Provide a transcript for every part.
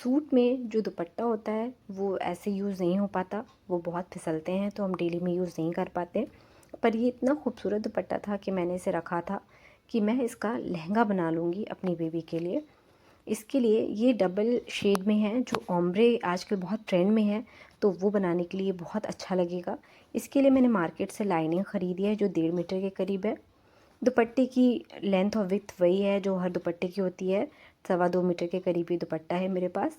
Suit में जो दुपट्टा होता है वो ऐसे यूज़ नहीं हो पाता, वो बहुत फिसलते हैं, तो हम डेली में यूज़ नहीं कर पाते। पर ये इतना खूबसूरत दुपट्टा था कि मैंने इसे रखा था कि मैं इसका लहंगा बना लूँगी अपनी बेबी के लिए। इसके लिए ये डबल शेड में है, जो ओम्ब्रे आजकल बहुत ट्रेंड में है, तो वो बनाने के लिए बहुत अच्छा लगेगा। इसके लिए मैंने मार्केट से लाइनिंग ख़रीदी है जो 1.5 मीटर के करीब है। दुपट्टे की लेंथ और विड्थ वही है जो हर दुपट्टे की होती है, 2.25 मीटर के करीब ही दुपट्टा है मेरे पास।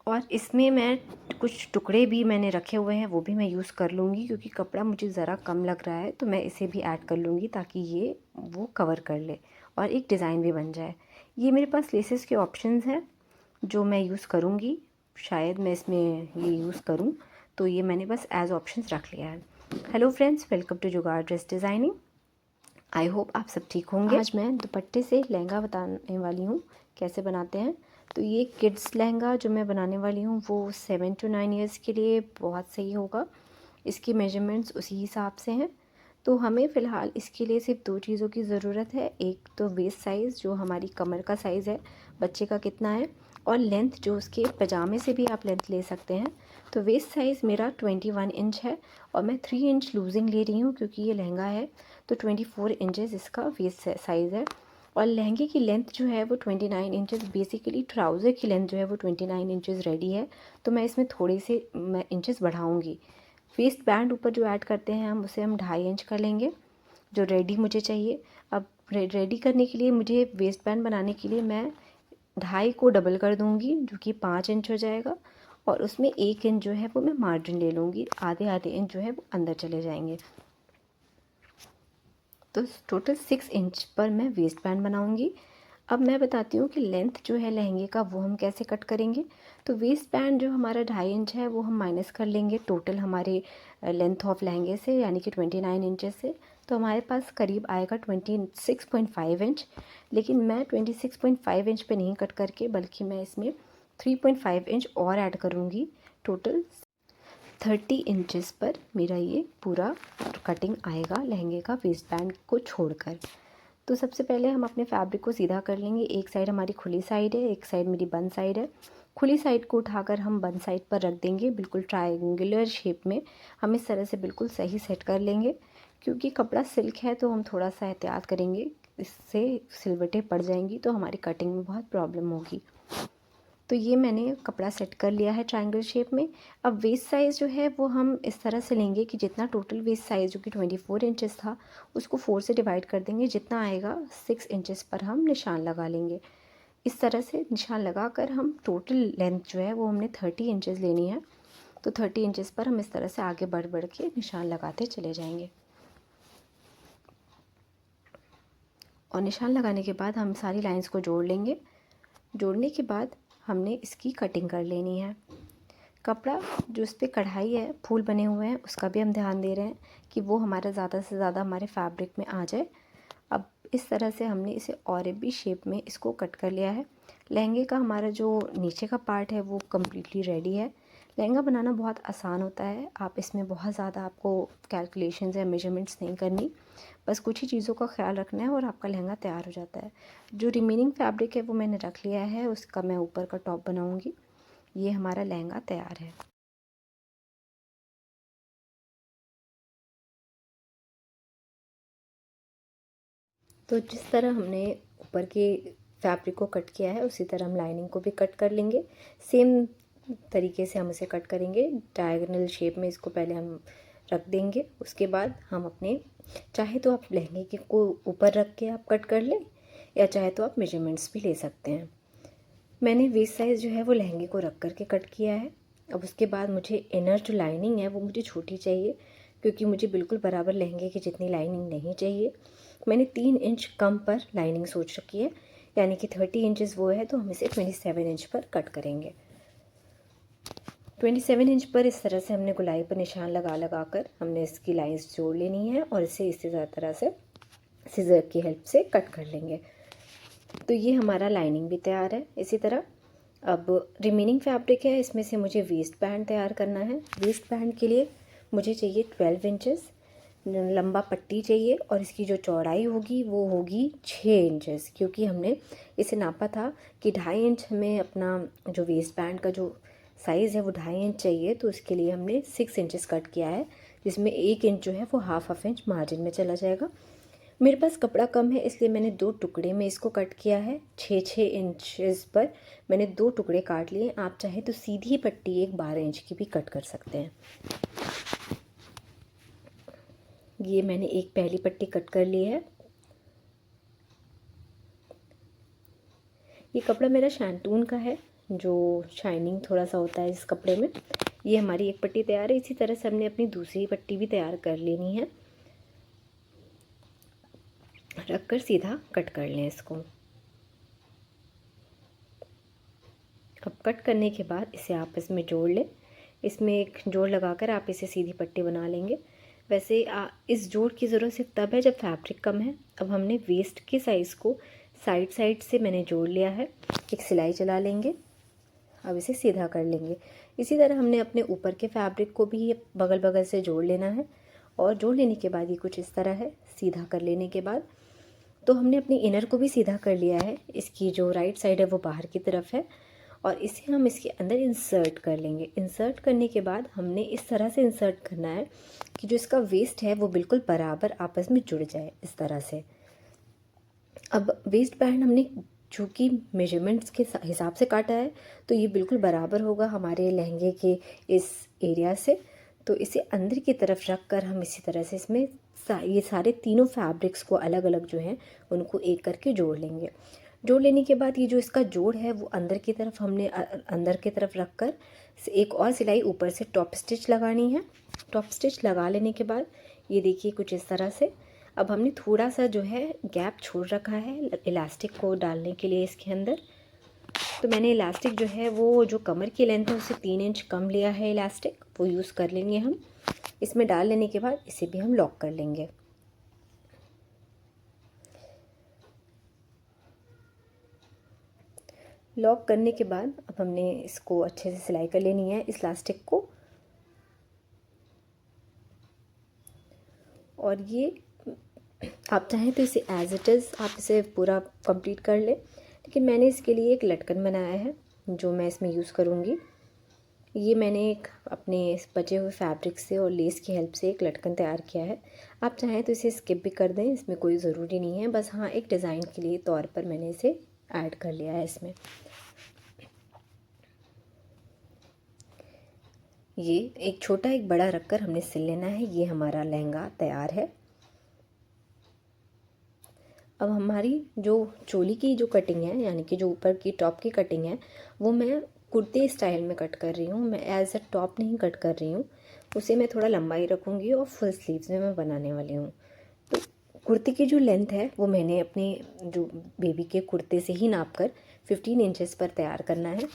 और इसमें मैं कुछ टुकड़े भी मैंने रखे हुए हैं, वो भी मैं यूज़ कर लूँगी, क्योंकि कपड़ा मुझे ज़रा कम लग रहा है, तो मैं इसे भी ऐड कर लूँगी ताकि ये वो कवर कर ले और एक डिज़ाइन भी बन जाए। ये मेरे पास लेसेस के ऑप्शंस हैं जो मैं यूज़ करूँगी, शायद मैं इसमें ये यूज़ करूँ, तो ये मैंने बस एज ऑप्शंस रख लिया है। हेलो फ्रेंड्स, वेलकम टू जुगाड़ ड्रेस डिज़ाइनिंग। आई होप आप सब ठीक होंगे। आज मैं दुपट्टे से लहंगा बताने वाली हूँ कैसे बनाते हैं। तो ये किड्स लहंगा जो मैं बनाने वाली हूँ वो 7 to 9 ईयर्स के लिए बहुत सही होगा। इसकी मेजरमेंट्स उसी हिसाब से हैं। तो हमें फ़िलहाल इसके लिए सिर्फ 2 चीज़ों की ज़रूरत है। एक तो वेस्ट साइज़, जो हमारी कमर का साइज़ है, बच्चे का कितना है, और लेंथ जो उसके पजामे से भी आप लेंथ ले सकते हैं। तो वेस्ट साइज़ मेरा 21 इंच है और मैं 3 इंच लूजिंग ले रही हूँ क्योंकि ये लहंगा है, तो 24 इंचेस इसका वेस्ट साइज़ है। और लहंगे की लेंथ जो है वो 29 इंचेस, बेसिकली ट्राउज़र की लेंथ जो है वो 29 इंचेस रेडी है, तो मैं इसमें थोड़े से मैं इंचेस बढ़ाऊँगी। वेस्ट बैंड ऊपर जो ऐड करते हैं हम, उसे हम 2.5 इंच कर लेंगे, जो रेडी मुझे चाहिए। अब रेडी करने के लिए मुझे वेस्ट बैंड बनाने के लिए मैं 2.5 को डबल कर दूँगी, जो कि 5 इंच हो जाएगा, और उसमें 1 इंच जो है वो मैं मार्जिन ले लूँगी, आधे आधे इंच जो है वो अंदर चले जाएंगे। तो टोटल 6 इंच पर मैं वेस्ट बैंड बनाऊँगी। अब मैं बताती हूँ कि लेंथ जो है लहंगे का वो हम कैसे कट करेंगे। तो वेस्ट बैंड जो हमारा 2.5 इंच है वो हम माइनस कर लेंगे टोटल हमारे लेंथ ऑफ लहंगे से, यानी कि 29 इंचेस से। तो हमारे पास करीब आएगा 26.5 इंच। लेकिन मैं 26.5 इंच पे नहीं कट करके, बल्कि मैं इसमें 3.5 इंच और ऐड करूँगी। टोटल 30 इंचेस पर मेरा ये पूरा कटिंग आएगा लहंगे का वेस्ट बैंड को छोड़कर। तो सबसे पहले हम अपने फैब्रिक को सीधा कर लेंगे। एक साइड हमारी खुली साइड है, एक साइड मेरी बंद साइड है। खुली साइड को उठाकर हम बंद साइड पर रख देंगे, बिल्कुल ट्रायंगुलर शेप में। हम इस तरह से बिल्कुल सही सेट कर लेंगे। क्योंकि कपड़ा सिल्क है तो हम थोड़ा सा एहतियात करेंगे, इससे सिलवटें पड़ जाएंगी तो हमारी कटिंग में बहुत प्रॉब्लम होगी। तो ये मैंने कपड़ा सेट कर लिया है ट्रायंगल शेप में। अब वेस्ट साइज़ जो है वो हम इस तरह से लेंगे कि जितना टोटल वेस्ट साइज़ जो कि 24 इंचेस था, उसको 4 से डिवाइड कर देंगे, जितना आएगा 6 इंचेस पर हम निशान लगा लेंगे। इस तरह से निशान लगा कर हम टोटल लेंथ जो है वो हमने 30 इंचेस लेनी है। तो 30 इंचेस पर हम इस तरह से आगे बढ़ बढ़ के निशान लगाते चले जाएंगे। और निशान लगाने के बाद हम सारी लाइंस को जोड़ लेंगे। जोड़ने के बाद हमने इसकी कटिंग कर लेनी है। कपड़ा जो इस पर कढ़ाई है, फूल बने हुए हैं, उसका भी हम ध्यान दे रहे हैं कि वो हमारा ज़्यादा से ज़्यादा हमारे फैब्रिक में आ जाए। अब इस तरह से हमने इसे और भी शेप में इसको कट कर लिया है। लहंगे का हमारा जो नीचे का पार्ट है वो कम्प्लीटली रेडी है। लहंगा बनाना बहुत आसान होता है, आप इसमें बहुत ज़्यादा आपको कैलकुलेशंस या मेजरमेंट्स नहीं करनी, बस कुछ ही चीज़ों का ख्याल रखना है और आपका लहंगा तैयार हो जाता है। जो रिमेनिंग फैब्रिक है वो मैंने रख लिया है, उसका मैं ऊपर का टॉप बनाऊँगी। ये हमारा लहंगा तैयार है। तो जिस तरह हमने ऊपर के फैब्रिक को कट किया है, उसी तरह हम लाइनिंग को भी कट कर लेंगे। सेम तरीके से हम इसे कट करेंगे, डायगोनल शेप में इसको पहले हम रख देंगे। उसके बाद हम अपने, चाहे तो आप लहंगे के को ऊपर रख के आप कट कर लें, या चाहे तो आप मेजरमेंट्स भी ले सकते हैं। मैंने वेस्ट साइज़ जो है वो लहंगे को रख कर के कट किया है। अब उसके बाद मुझे इनर जो लाइनिंग है वो मुझे छोटी चाहिए, क्योंकि मुझे बिल्कुल बराबर लहंगे की जितनी लाइनिंग नहीं चाहिए। मैंने 3 इंच कम पर लाइनिंग सोच रखी है, यानी कि 30 इंचेस वो है, तो हम इसे 27 इंच पर कट करेंगे। 27 इंच पर इस तरह से हमने गुलाई पर निशान लगा लगा कर हमने इसकी लाइंस जोड़ लेनी है और इसे इसी तरह से सिज़र की हेल्प से कट कर लेंगे। तो ये हमारा लाइनिंग भी तैयार है। इसी तरह अब रिमेनिंग फैब्रिक है, इसमें से मुझे वेस्ट बैंड तैयार करना है। वेस्ट बैंड के लिए मुझे चाहिए 12 इंचेस। लंबा पट्टी चाहिए और इसकी जो चौड़ाई होगी वो होगी 6 इंचेस, क्योंकि हमने इसे नापा था कि 2.5 इंच हमें अपना जो वेस्ट बैंड का जो साइज़ है वो 2.5 इंच चाहिए, तो इसके लिए हमने 6 इंचेस कट किया है, जिसमें 1 इंच जो है वो हाफ इंच मार्जिन में चला जाएगा। मेरे पास कपड़ा कम है इसलिए मैंने 2 टुकड़े में इसको कट किया है। 6-6 इंचेस पर मैंने 2 टुकड़े काट लिए। आप चाहे तो सीधी पट्टी एक 12 इंच की भी कट कर सकते हैं। ये मैंने एक पहली पट्टी कट कर ली है। ये कपड़ा मेरा शैंटून का है, जो शाइनिंग थोड़ा सा होता है इस कपड़े में। ये हमारी एक पट्टी तैयार है। इसी तरह से हमने अपनी दूसरी पट्टी भी तैयार कर लेनी है। रख कर सीधा कट कर लें इसको। अब कट करने के बाद इसे आपस में जोड़ लें। इसमें एक जोड़ लगाकर आप इसे सीधी पट्टी बना लेंगे। वैसे इस जोड़ की ज़रूरत सिर्फ तब है जब फैब्रिक कम है। अब हमने वेस्ट के साइज़ को साइड से मैंने जोड़ लिया है। एक सिलाई चला लेंगे। अब इसे सीधा कर लेंगे। इसी तरह हमने अपने ऊपर के फैब्रिक को भी बगल बगल से जोड़ लेना है, और जोड़ लेने के बाद ये कुछ इस तरह है। सीधा कर लेने के बाद तो हमने अपनी इनर को भी सीधा कर लिया है। इसकी जो राइट साइड है वो बाहर की तरफ है, और इसे हम इसके अंदर इंसर्ट कर लेंगे। इंसर्ट करने के बाद हमने इस तरह से इंसर्ट करना है कि जो इसका वेस्ट है वो बिल्कुल बराबर आपस में जुड़ जाए, इस तरह से। अब वेस्ट बैंड हमने चूँकि मेजरमेंट्स के हिसाब से काटा है, तो ये बिल्कुल बराबर होगा हमारे लहंगे के इस एरिया से। तो इसे अंदर की तरफ रख कर हम इसी तरह से इसमें ये सारे तीनों फैब्रिक्स को अलग अलग जो हैं उनको एक करके जोड़ लेंगे। जोड़ लेने के बाद ये जो इसका जोड़ है वो अंदर की तरफ हमने अंदर की तरफ रख कर एक और सिलाई ऊपर से टॉप स्टिच लगानी है। टॉप स्टिच लगा लेने के बाद ये देखिए कुछ इस तरह से। अब हमने थोड़ा सा जो है गैप छोड़ रखा है इलास्टिक को डालने के लिए इसके अंदर। तो मैंने इलास्टिक जो है वो जो कमर की लेंथ है उससे 3 इंच कम लिया है इलास्टिक, वो यूज़ कर लेंगे हम। इसमें डाल लेने के बाद इसे भी हम लॉक कर लेंगे। लॉक करने के बाद अब हमने इसको अच्छे से सिलाई कर लेनी है इस इलास्टिक को। और ये आप चाहें तो इसे एज इट इज़ आप इसे पूरा कंप्लीट कर लें, लेकिन मैंने इसके लिए एक लटकन बनाया है जो मैं इसमें यूज़ करूँगी। ये मैंने एक अपने बचे हुए फैब्रिक से और लेस की हेल्प से एक लटकन तैयार किया है। आप चाहें तो इसे स्किप भी कर दें, इसमें कोई ज़रूरी नहीं है, बस हाँ एक डिज़ाइन के लिए तौर पर मैंने इसे ऐड कर लिया है इसमें। ये एक छोटा एक बड़ा रखकर हमने सिल लेना है। ये हमारा लहंगा तैयार है। अब हमारी जो चोली की जो कटिंग है, यानी कि जो ऊपर की टॉप की कटिंग है, वो मैं कुर्ते स्टाइल में कट कर रही हूँ। मैं एज अ टॉप नहीं कट कर रही हूँ, उसे मैं थोड़ा लंबाई रखूँगी और फुल स्लीव्स में मैं बनाने वाली हूँ। तो कुर्ते की जो लेंथ है वो मैंने अपने जो बेबी के कुर्ते से ही नाप कर 15 इंचेस पर तैयार करना है।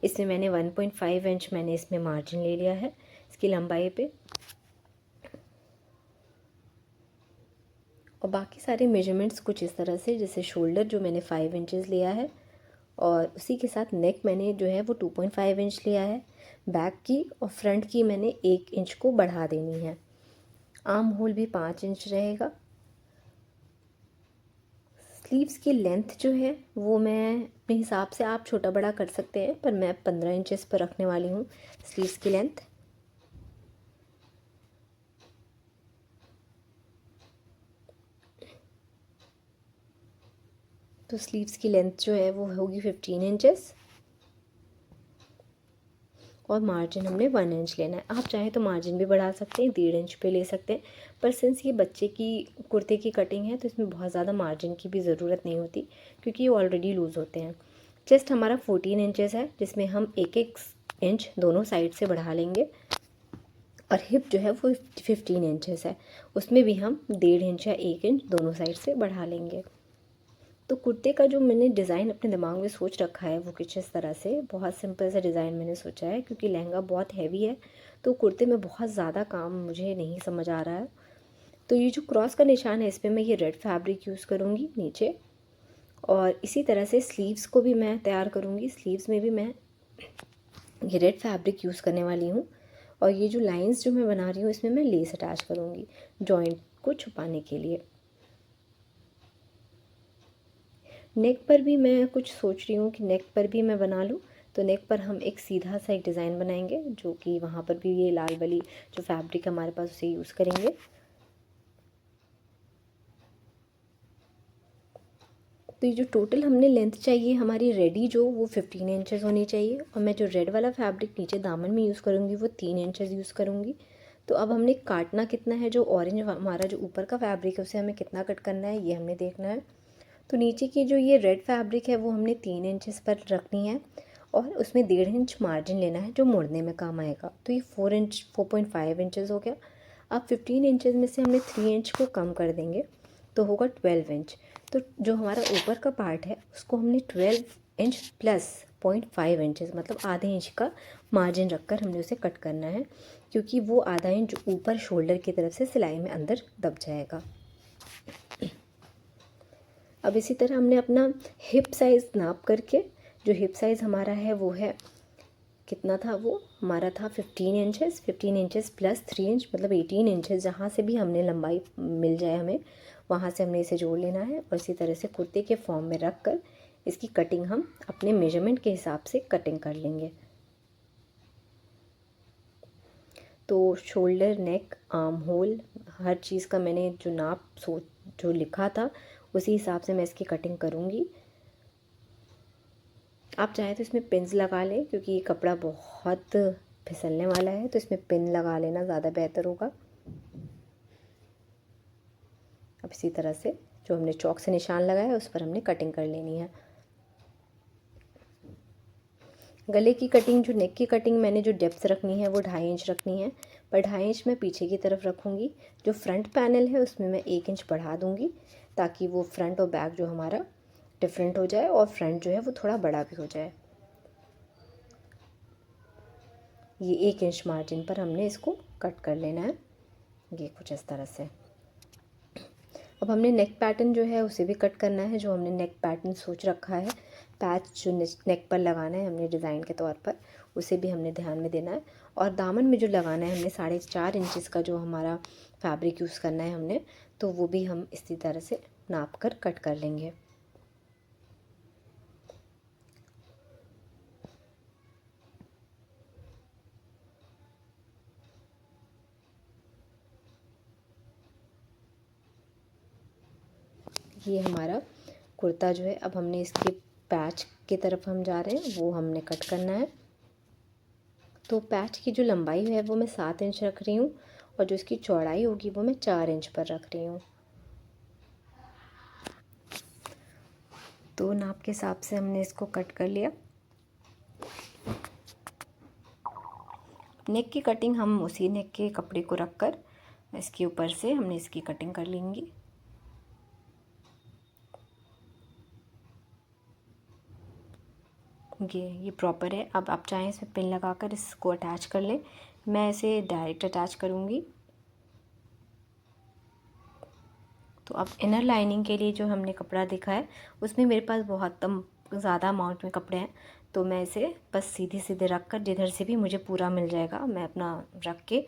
इसमें मैंने 1.5 इंच मैंने इसमें मार्जिन ले लिया है इसकी लंबाई पे, और बाकी सारे मेजरमेंट्स कुछ इस तरह से, जैसे शोल्डर जो मैंने 5 इंचेस लिया है, और उसी के साथ नेक मैंने जो है वो 2.5 इंच लिया है। बैक की और फ्रंट की मैंने 1 इंच को बढ़ा देनी है। आर्म होल भी 5 इंच रहेगा। स्लीव्स की लेंथ जो है वो मैं अपने हिसाब से आप छोटा बड़ा कर सकते हैं, पर मैं 15 इंचेस पर रखने वाली हूँ स्लीव्स की लेंथ। तो स्लीव्स की लेंथ जो है वो होगी 15 इंचेस, और मार्जिन हमने 1 इंच लेना है। आप चाहें तो मार्जिन भी बढ़ा सकते हैं, 1.5 इंच पे ले सकते हैं, पर सिंस ये बच्चे की कुर्ते की कटिंग है तो इसमें बहुत ज़्यादा मार्जिन की भी ज़रूरत नहीं होती, क्योंकि ये ऑलरेडी लूज़ होते हैं। चेस्ट हमारा 14 इंचेस है, जिसमें हम 1-1 इंच दोनों साइड से बढ़ा लेंगे, और हिप जो है वो 15 इंचेस है, उसमें भी हम 1.5 इंच या 1 इंच दोनों साइड से बढ़ा लेंगे। तो कुर्ते का जो मैंने डिज़ाइन अपने दिमाग में सोच रखा है वो कुछ इस तरह से, बहुत सिंपल सा डिज़ाइन मैंने सोचा है, क्योंकि लहंगा बहुत हैवी है तो कुर्ते में बहुत ज़्यादा काम मुझे नहीं समझ आ रहा है। तो ये जो क्रॉस का निशान है इस पर मैं ये रेड फैब्रिक यूज़ करूँगी नीचे, और इसी तरह से स्लीव्स को भी मैं तैयार करूँगी। स्लीव्स में भी मैं ये रेड फैब्रिक यूज़ करने वाली हूँ, और ये जो लाइंस जो मैं बना रही हूँ इसमें मैं लेस अटैच करूँगी जॉइंट को छुपाने के लिए। नेक पर भी मैं कुछ सोच रही हूँ कि नेक पर भी मैं बना लूँ। तो नेक पर हम एक सीधा सा एक डिज़ाइन बनाएंगे, जो कि वहाँ पर भी ये लाल वाली जो फैब्रिक हमारे पास उसे यूज़ करेंगे। तो ये जो टोटल हमने लेंथ चाहिए हमारी रेडी जो, वो 15 इंचेस होनी चाहिए। और मैं जो रेड वाला फैब्रिक नीचे दामन में यूज़ करूँगी वो 3 इंचेस यूज़ करूँगी। तो अब हमने काटना कितना है, जो ऑरेंज हमारा जो ऊपर का फैब्रिक है उसे हमें कितना कट करना है ये हमने देखना है। तो नीचे की जो ये रेड फैब्रिक है वो हमने 3 इंचेस पर रखनी है और उसमें 1.5 इंच मार्जिन लेना है जो मोड़ने में काम आएगा। तो ये 4.5 इंचेस हो गया। अब 15 इंचेस में से हमने 3 इंच को कम कर देंगे तो होगा 12 इंच। तो जो हमारा ऊपर का पार्ट है उसको हमने 12 इंच प्लस 0.5 इंचेस मतलब आधे इंच का मार्जिन रखकर हमने उसे कट करना है, क्योंकि वो आधा इंच ऊपर शोल्डर की तरफ से सिलाई में अंदर दब जाएगा। अब इसी तरह हमने अपना हिप साइज़ नाप करके, जो हिप साइज़ हमारा है वो है कितना था, वो हमारा था 15 इंचेस। 15 इंचेस प्लस 3 इंच मतलब 18 इंचेस। जहाँ से भी हमने लंबाई मिल जाए हमें वहाँ से हमने इसे जोड़ लेना है और इसी तरह से कुर्ते के फॉर्म में रख कर इसकी कटिंग हम अपने मेजरमेंट के हिसाब से कटिंग कर लेंगे। तो शोल्डर, नेक, आर्म होल, हर चीज़ का मैंने जो नाप जो लिखा था उसी हिसाब से मैं इसकी कटिंग करूँगी। आप चाहें तो इसमें पिन्स लगा लें, क्योंकि ये कपड़ा बहुत फिसलने वाला है तो इसमें पिन लगा लेना ज़्यादा बेहतर होगा। अब इसी तरह से जो हमने चौक से निशान लगाया है उस पर हमने कटिंग कर लेनी है। गले की कटिंग, जो नेक की कटिंग मैंने जो डेप्थ रखनी है वो 2.5 इंच रखनी है, पर 2.5 इंच मैं पीछे की तरफ रखूँगी। जो फ्रंट पैनल है उसमें मैं 1 इंच बढ़ा दूँगी ताकि वो फ्रंट और बैक जो हमारा डिफरेंट हो जाए और फ्रंट जो है वो थोड़ा बड़ा भी हो जाए। ये 1 इंच मार्जिन पर हमने इसको कट कर लेना है, ये कुछ इस तरह से। अब हमने नेक पैटर्न जो है उसे भी कट करना है। जो हमने नेक पैटर्न सोच रखा है, पैच जो नेक पर लगाना है हमने डिज़ाइन के तौर पर, उसे भी हमने ध्यान में देना है। और दामन में जो लगाना है हमने 4.5 इंचेस का जो हमारा फैब्रिक यूज़ करना है हमने, तो वो भी हम इसी तरह से नाप कर कट कर लेंगे। ये हमारा कुर्ता जो है, अब हमने इसके पैच की तरफ हम जा रहे हैं, वो हमने कट करना है। तो पैच की जो लंबाई है वो मैं 7 इंच रख रही हूँ और जो इसकी चौड़ाई होगी वो मैं 4 इंच पर रख रही हूँ। तो नाप के हिसाब से हमने इसको कट कर लिया। नेक की कटिंग हम उसी नेक के कपड़े को रख कर इसके ऊपर से हमने इसकी कटिंग कर लेंगी। ये प्रॉपर है। अब आप चाहें इसमें पिन लगाकर इसको अटैच कर लें, मैं इसे डायरेक्ट अटैच करूँगी। तो अब इनर लाइनिंग के लिए जो हमने कपड़ा देखा है उसमें मेरे पास बहुत ज़्यादा अमाउंट में कपड़े हैं, तो मैं इसे बस सीधे सीधे रख कर जिधर से भी मुझे पूरा मिल जाएगा मैं अपना रख के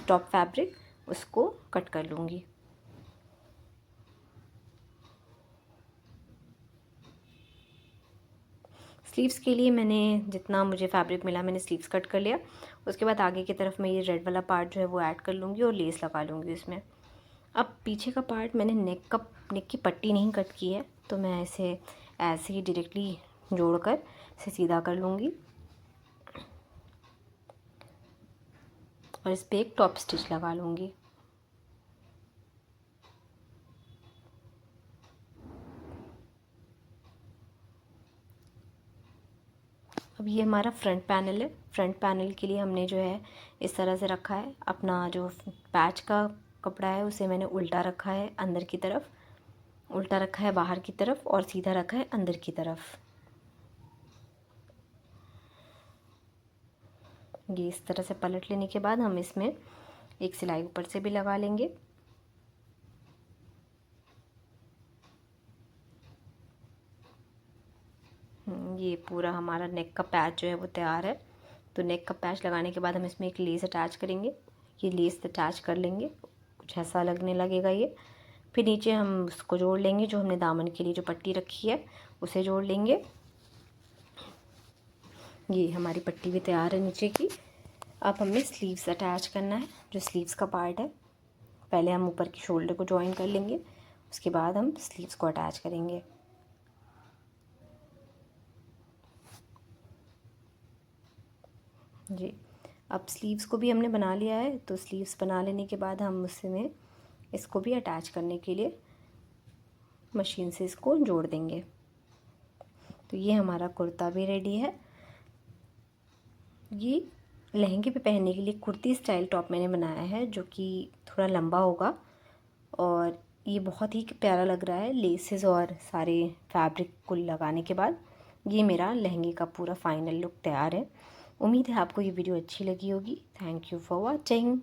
टॉप फैब्रिक उसको कट कर लूँगी। स्लीव्स के लिए मैंने जितना मुझे फैब्रिक मिला मैंने स्लीव्स कट कर लिया। उसके बाद आगे की तरफ मैं ये रेड वाला पार्ट जो है वो ऐड कर लूँगी और लेस लगा लूँगी इसमें। अब पीछे का पार्ट मैंने नेक की पट्टी नहीं कट की है, तो मैं इसे ऐसे ही डायरेक्टली जोड़कर इसे सीधा कर लूँगी और इस पर एक टॉप स्टिच लगा लूँगी। अब ये हमारा फ्रंट पैनल है। फ्रंट पैनल के लिए हमने जो है इस तरह से रखा है, अपना जो पैच का कपड़ा है उसे मैंने उल्टा रखा है, अंदर की तरफ उल्टा रखा है बाहर की तरफ और सीधा रखा है अंदर की तरफ। ये इस तरह से पलट लेने के बाद हम इसमें एक सिलाई ऊपर से भी लगा लेंगे। ये पूरा हमारा नेक का पैच जो है वो तैयार है। तो नेक का पैच लगाने के बाद हम इसमें एक लेस अटैच करेंगे। ये लेस अटैच कर लेंगे, कुछ ऐसा लगने लगेगा ये। फिर नीचे हम उसको जोड़ लेंगे, जो हमने दामन के लिए जो पट्टी रखी है उसे जोड़ लेंगे। ये हमारी पट्टी भी तैयार है नीचे की। अब हमें स्लीव्स अटैच करना है, जो स्लीव्स का पार्ट है। पहले हम ऊपर की शोल्डर को जॉइन कर लेंगे, उसके बाद हम स्लीव्स को अटैच करेंगे। जी, अब स्लीव्स को भी हमने बना लिया है। तो स्लीव्स बना लेने के बाद हम उसमें इसको भी अटैच करने के लिए मशीन से इसको जोड़ देंगे। तो ये हमारा कुर्ता भी रेडी है। ये लहंगे पे पहनने के लिए कुर्ती स्टाइल टॉप मैंने बनाया है, जो कि थोड़ा लंबा होगा और ये बहुत ही प्यारा लग रहा है लेसेस और सारे फैब्रिक को लगाने के बाद। ये मेरा लहंगे का पूरा फाइनल लुक तैयार है। उम्मीद है आपको ये वीडियो अच्छी लगी होगी। Thank you for watching.